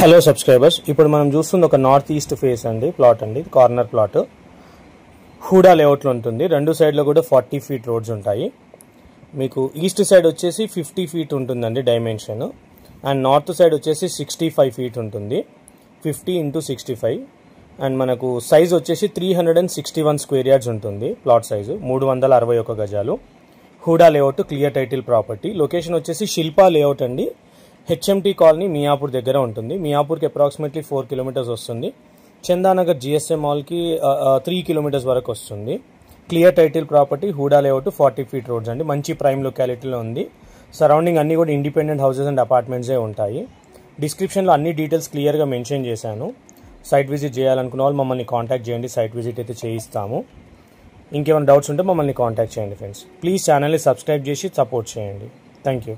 Hello subscribers, ఇప్పుడు మనం చూస్తుంది ఒక నార్త్ ఈస్ట్ ఫేస్ అండి ప్లాట్ అండి, కార్నర్ ప్లాట్. హూడా లేఅవుట్లో ఉంటుంది. రెండు సైడ్లో కూడా 40 ఫీట్ రోడ్స్ ఉంటాయి. మీకు ఈస్ట్ సైడ్ వచ్చేసి 50 ఫీట్ ఉంటుందండి డైమెన్షన్, అండ్ నార్త్ సైడ్ వచ్చేసి 65 ఫీట్ ఉంటుంది. 50 × 65. అండ్ మనకు సైజ్ వచ్చేసి 361 స్క్వేర్ యార్డ్స్ ఉంటుంది. ప్లాట్ సైజు 361 గజాలు. Hooda layout, clear title property. Location వచ్చేసి శిల్పా లేఅవుట్ అండి, హెచ్ఎంటీ కాలనీ, మియాపూర్ దగ్గర ఉంటుంది. మియాపూర్కి అప్రాక్సిమేట్లీ 4 కిలోమీటర్స్ వస్తుంది. చందానగర్ జిఎస్ఎం మాల్కి 3 కిలోమీటర్స్ వరకు వస్తుంది. Clear title property, Hooda layout, 40 feet roads అండి. మంచి ప్రైమ్ లొకాలిటీలో ఉంది. సరౌండింగ్ అన్ని కూడా ఇండిపెండెంట్ హౌసెస్ అండ్ అపార్ట్మెంట్సే ఉంటాయి. డిస్క్రిప్షన్లో అన్ని డీటెయిల్స్ క్లియర్గా మెన్షన్ చేశాను. సైట్ విజిట్ చేయాలనుకున్న వాళ్ళు మమ్మల్ని కాంటాక్ట్ చేయండి. సైట్ విజిట్ అయితే చేయిస్తాము. ఇంకేమైనా డౌట్స్ ఉంటే మమ్మల్ని కాంటాక్ట్ చేయండి ఫ్రెండ్స్. ప్లీజ్ ఛానల్ని సబ్స్క్రైబ్ చేసి సపోర్ట్ చేయండి. Thank you.